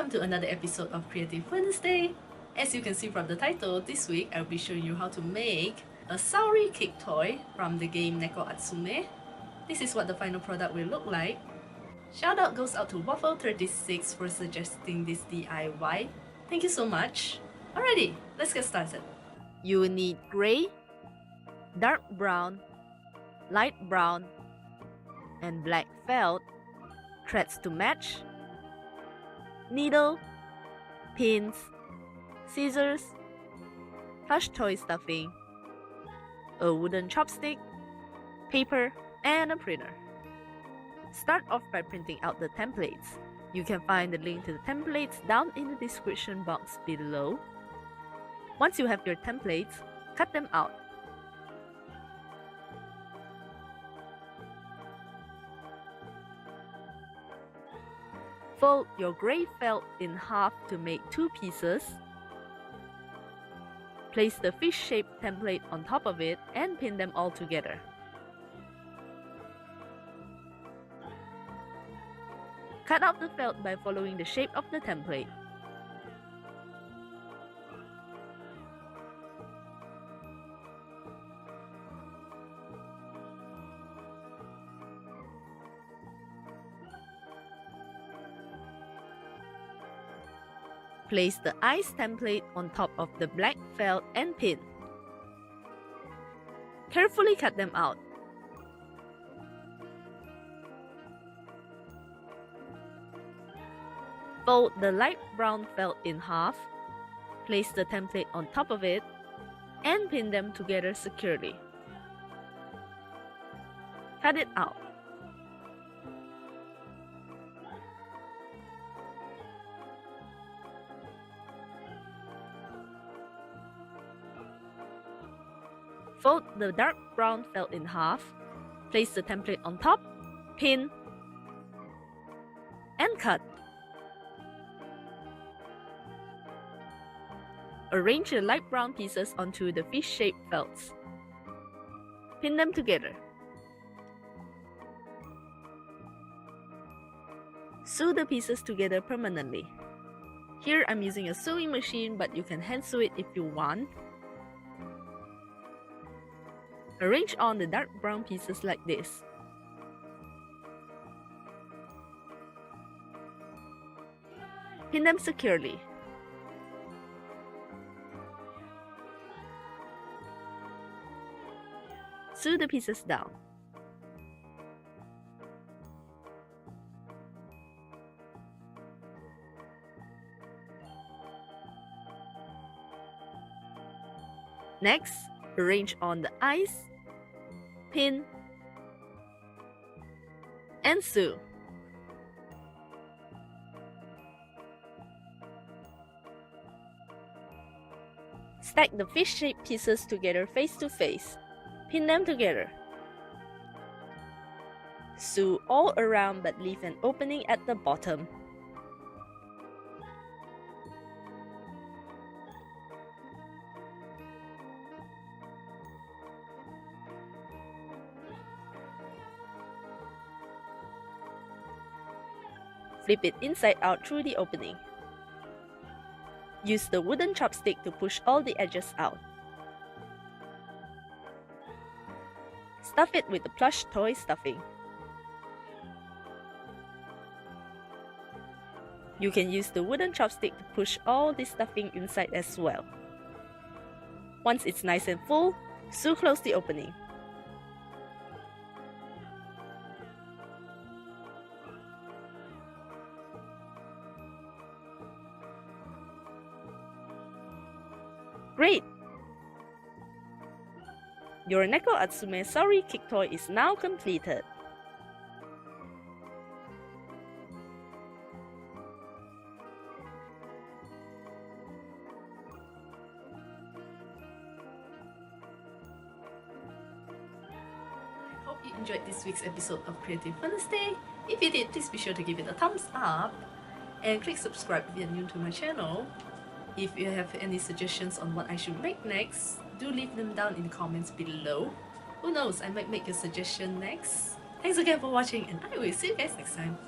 welcome to another episode of Creative Wednesday. As you can see from the title, this week I'll be showing you how to make a Saury cake toy from the game Neko Atsume. This is what the final product will look like. Shout out goes out to Waffle36 for suggesting this DIY. Thank you so much. Alrighty, let's get started. You will need gray, dark brown, light brown, and black felt, threads to match, needle, pins, scissors, plush toy stuffing, a wooden chopstick, paper, and a printer. Start off by printing out the templates. You can find the link to the templates down in the description box below. Once you have your templates, cut them out. Fold your gray felt in half to make 2 pieces. Place the fish-shaped template on top of it and pin them all together. Cut out the felt by following the shape of the template. Place the ice template on top of the black felt and pin. Carefully cut them out. Fold the light brown felt in half. Place the template on top of it and pin them together securely. Cut it out. Fold the dark brown felt in half, place the template on top, pin, and cut. Arrange the light brown pieces onto the fish-shaped felts. Pin them together. Sew the pieces together permanently. Here I'm using a sewing machine, but you can hand sew it if you want. Arrange on the dark brown pieces like this. Pin them securely. Sew the pieces down. Next, arrange on the ice, pin, and sew. Stack the fish-shaped pieces together face to face. Pin them together. Sew all around but leave an opening at the bottom. Flip it inside out through the opening. Use the wooden chopstick to push all the edges out. Stuff it with the plush toy stuffing. You can use the wooden chopstick to push all the stuffing inside as well. Once it's nice and full, sew close the opening. Great! Your Neko Atsume Saury cake toy is now completed. I hope you enjoyed this week's episode of Creative Wednesday. If you did, please be sure to give it a thumbs up and click subscribe if you're new to my channel. If you have any suggestions on what I should make next, do leave them down in the comments below. Who knows, I might make a suggestion next. Thanks again for watching and I will see you guys next time.